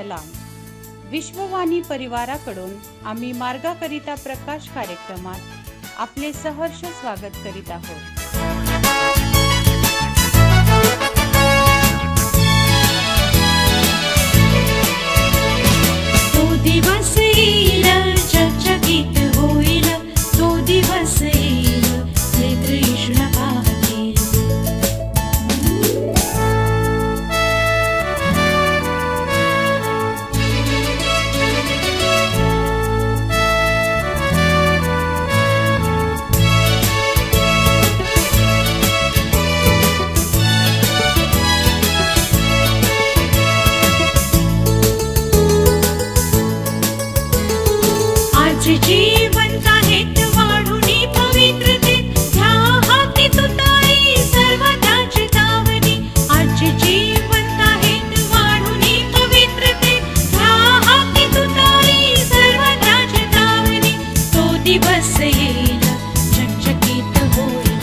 सलाम. विश्ववाणी परिवाराकडून आम्ही मार्गाकरिता प्रकाश कार्यक्रमात आपले सहर्ष स्वागत करीत आहोत. तो दिवस येईल, चकचकीत होईल, तो दिवस येईल, नेत्र येशूला पाहतील. आज जीवंत आहेत वाढुनी पवित्रतेत, ह्या हाती तुताई सर्व त्याची तावनी. आज जीवंत आहेत वाढुनी पवित्रतेत, ह्या हाती तुताई सर्व त्याची तावनी. तो दिवस येईल, चकचकीत होईल,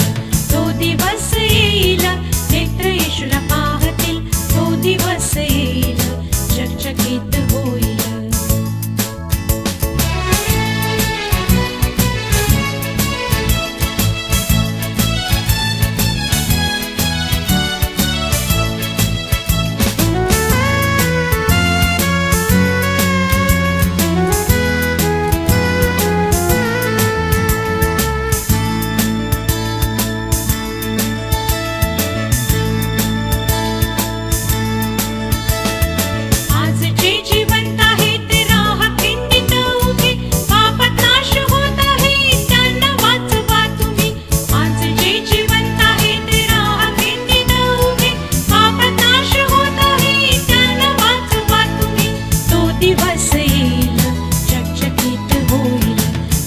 तो दिवस येईल, नेत्र येशूला पाहतील. तो दिवस येईल, चकचकीत होईल. आज जे जिवंत आहेत राहा खिंडीत उभे, पापात नाश होत आहे त्यांना वाचवा तुम्ही. आज जे जिवंत आहेत राहा खिंडीत उभे, पापात नाश होत आहे त्यांना वाचवा तुम्ही. तो दिवस येईल, चकचकीत होईल,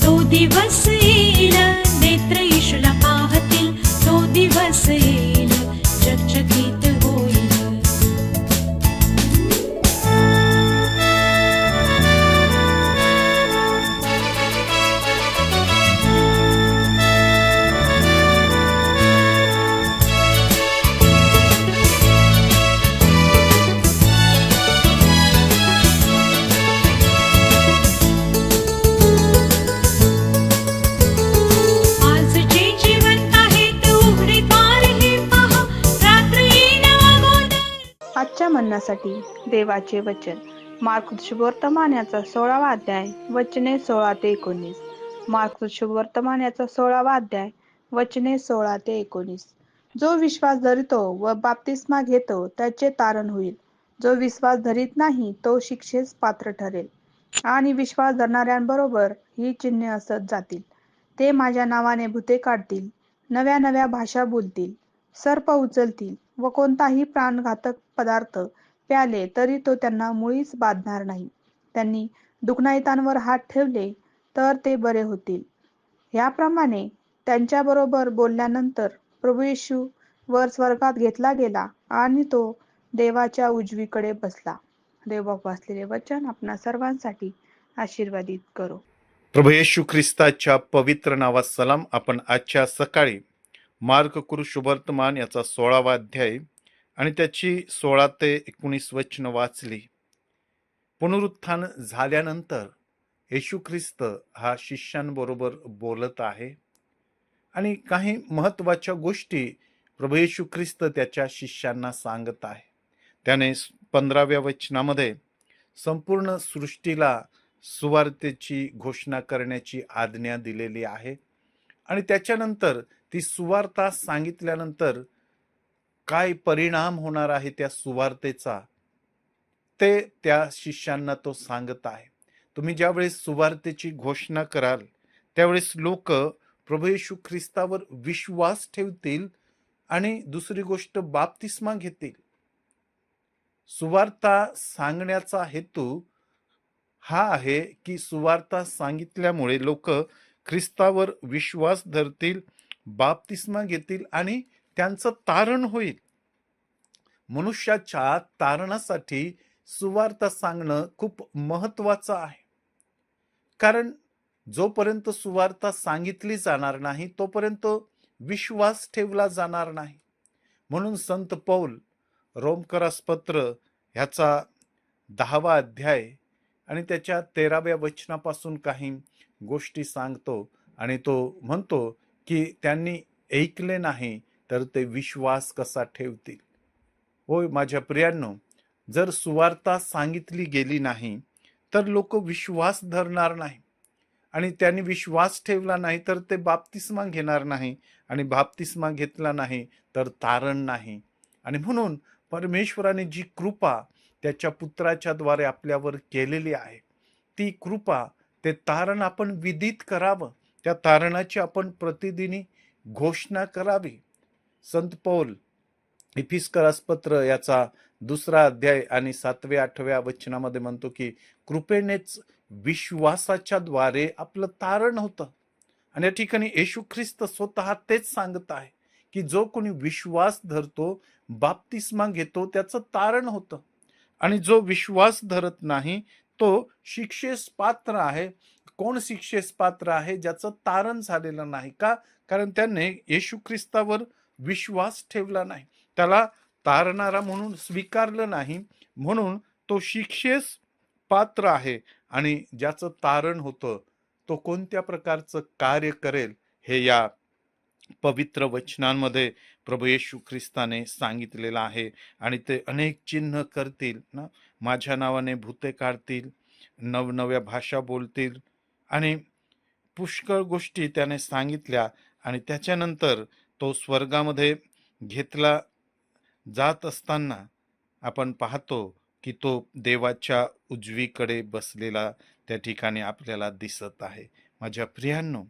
तो दिवस येईल, नेत्र येशूला पाहतील. तो दिवस येईल, चकचकीत होईल. आज जे जिवंत आहेत उघडे द्वार हे पहा, रात्र येण्या अगोदर. आजच्या म्हणण्यासाठी देवाचे वचन मार्क शुभवर्तमान याचा 16वा अध्याय वचने 16 ते 19. मार्क शुभवर्तमान याचा 16वा अध्याय वचने 16 ते 19. जो विश्वास धरितो व बाप्तिस्मा घेतो त्याचे तारण होईल. जो विश्वास धरीत नाही तो शिक्षेस पात्र ठरेल. आणि विश्वास धरणाऱ्यांबरोबर ही चिन्हे असत जातील. ते माझ्या नावाने भूते काढतील, नव्या नव्या भाषा बोलतील, सर्प उचलतील व कोणताही प्राणघातक पदार्थ प्याले तरी तो त्यांना मुळीच बाधणार नाही. त्यांनी दुखनाईतांवर हात ठेवले तर ते बरे होतील. याप्रमाणे त्यांच्याबरोबर बोलल्यानंतर प्रभू येशू वर स्वर्गात घेतला गेला आणि तो देवाच्या उजवीकडे बसला. देवबाप वाचलेले वचन आपणा सर्वांसाठी आशीर्वादित करो. प्रभू येशू ख्रिस्ताच्या पवित्र नावात सलाम. आपण आजच्या सकाळी मार्क शुभवर्तमान याचा 16वा अध्याय आणि त्याची 16 ते 19 वचन वाचली. पुनरुत्थान झाल्यानंतर येशू ख्रिस्त हा शिष्यांबरोबर बोलत आहे आणि काही महत्वाच्या गोष्टी प्रभू येशू ख्रिस्त त्याच्या शिष्यांना सांगत आहे. त्याने 15व्या वचनामध्ये संपूर्ण सृष्टीला सुवार्तेची घोषणा करण्याची आज्ञा दिलेली आहे आणि त्याच्यानंतर ती सुवार्ता सांगितल्यानंतर काय परिणाम होणार आहे त्या सुवार्तेचा ते त्या शिष्यांना तो सांगत आहे. तुम्ही ज्यावेळेस सुवार्तेची घोषणा कराल त्यावेळेस लोक प्रभू येशू ख्रिस्तावर विश्वास ठेवतील आणि दुसरी गोष्ट बाप्तिस्मा घेतील. सुवार्ता सांगण्याचा हेतू हा आहे की सुवार्ता सांगितल्यामुळे लोक ख्रिस्तावर विश्वास धरतील, बाप्तिस्मा घेतील आणि त्यांचं तारण होईल. मनुष्याच्या तारणासाठी सुवार्ता सांगणं खूप महत्वाचं आहे. कारण जोपर्यंत सुवार्ता सांगितली जाणार नाही तोपर्यंत विश्वास ठेवला जाणार नाही. म्हणून संत पौल रोमकरास पत्र ह्याचा 10वा अध्याय आणि त्याच्या 13व्या वचनापासून काही गोष्टी सांगतो आणि तो म्हणतो की त्यांनी ऐकले नाही तर ते विश्वास कसा ठेवतील. होय माझ्या प्रियांनो, जर सुवार्ता सांगितली गेली नाही तर लोक विश्वास धरणार नाही आणि त्यांनी विश्वास ठेवला नाही तर ते बाप्तिस्मा घेणार नाही आणि बाप्तिस्मा घेतला नाही तर तारण नाही. आणि म्हणून परमेश्वराने जी कृपा त्याच्या पुत्राच्या द्वारे आपल्यावर केलेली आहे, ती कृपा, ते तारण आपण विदित करावं, त्या तारणाची आपण प्रतिदिनी घोषणा करावी. संत पौल इफिस्करास पत्र याचा 2रा अध्याय आणि 7व्या-8व्या वचनामध्ये म्हणतो की कृपेनेच विश्वासाच्या द्वारे आपलं तारण होतं. आणि या ठिकाणी येशू ख्रिस्त स्वतः तेच सांगत आहे की जो कोणी विश्वास धरतो, बाप्तिस्मा घेतो, त्याचं तारण होतं. आणि जो विश्वास धरत नाही तो शिक्षेस पात्र आहे. कोण शिक्षेस पात्र आहे? ज्याचं तारण झालेलं नाही. का? कारण त्याने येशू ख्रिस्तावर विश्वास ठेवला नाही, त्याला तारणारा म्हणून स्वीकारलं नाही, म्हणून तो शिक्षेस पात्र आहे. आणि ज्याचं तारण होतं तो कोणत्या प्रकारचं कार्य करेल हे या पवित्र वचनांमध्ये प्रभू येशू ख्रिस्ताने सांगितलेलं आहे. आणि ते अनेक चिन्ह करतील ना, माझ्या नावाने भूते काढतील, नवनव्या भाषा बोलतील आणि पुष्कळ गोष्टी त्याने सांगितल्या. आणि त्याच्यानंतर तो स्वर्गामध्ये घेतला जात असताना आपण पाहतो की तो देवाच्या उजवीकडे बसलेला त्या ठिकाणी आपल्याला दिसत आहे. माझ्या प्रियांनो,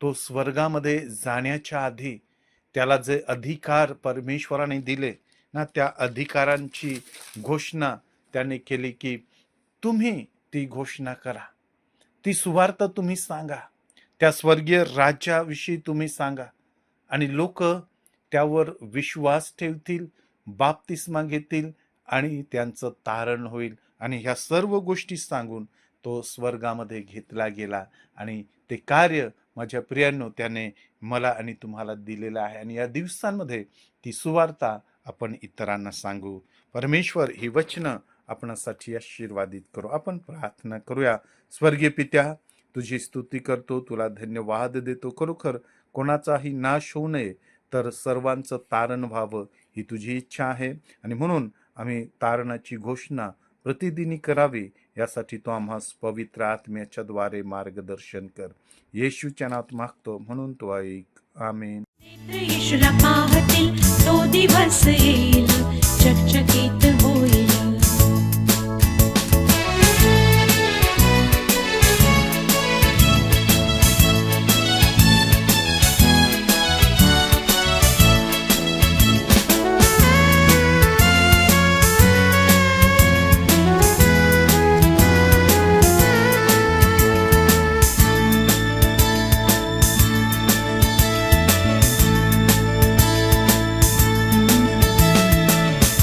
तो स्वर्गामध्ये जाण्याच्या आधी त्याला जे अधिकार परमेश्वराने दिले ना, त्या अधिकारांची घोषणा त्याने केली की तुम्ही ती घोषणा करा, ती सुवार्ता तुम्ही सांगा, त्या स्वर्गीय राज्याविषयी तुम्ही सांगा आणि लोक त्यावर विश्वास ठेवतील, बाप्तिस्मा घेतील आणि त्यांचं तारण होईल. आणि ह्या सर्व गोष्टी सांगून तो स्वर्गामध्ये घेतला गेला. आणि ते कार्य माझ्या प्रियांनो त्याने मला आणि तुम्हाला दिलेलं आहे. आणि या दिवसांमध्ये ती सुवार्ता आपण इतरांना सांगू. परमेश्वर ही वचनं आपणासाठी आशीर्वादित करू. आपण प्रार्थना करूया. स्वर्गीय पित्या, तुझी स्तुती करतो, तुला धन्यवाद देतो. खरोखर कोणाचाही नाश होऊ नये तर सर्वांचं तारण व्हावं ही तुझी इच्छा आहे. आणि म्हणून आम्ही तारणाची घोषणा प्रतिदिनी करावी, यासाठी तो आम्हास पवित्र आत्म्याच्या द्वारे मार्गदर्शन कर. येशूच्या नावात मागतो, म्हणून तो ऐक. आमेन. नेत्र येशूला पाहतील तो दिवस येईल, चकचकीत होईल.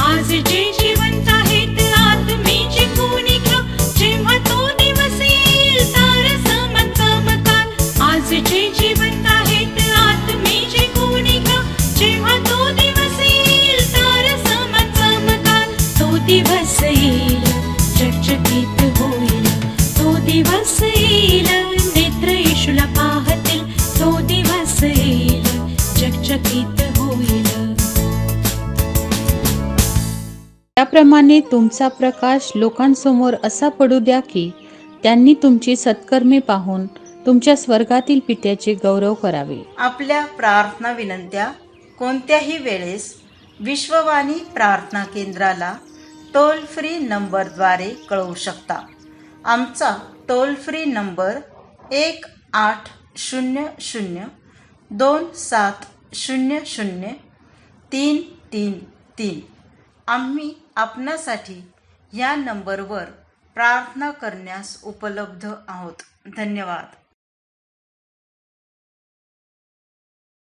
आज जे जिवंत आहेत आत्मेची कोणी घ्या, जेव्हा तो दिवस येईल तारस मन चमकाल. आज जे जिवंत आहेत आत्मेची कोणी घ्या, जेव्हा तो दिवस येईल तारस मन चमकाल. तो दिवस येईल, चकचकीत होईल. तो दिवस येईल, नेत्र येशूला पाहतील. तो दिवस येईल, चकचकीत होईल. त्याप्रमाणे तुमचा प्रकाश लोकांसमोर असा पडू द्या की त्यांनी तुमची सत्कर्मे पाहून तुमच्या स्वर्गातील पित्याचे गौरव करावे. आपल्या प्रार्थना विनंत्या कोणत्याही वेळेस विश्ववाणी प्रार्थना केंद्राला टोल फ्री नंबरद्वारे कळवू शकता. आमचा टोल फ्री नंबर 1-800-2700-333. आम्ही आपणासाठी या नंबरवर प्रार्थना करण्यास उपलब्ध आहोत. धन्यवाद.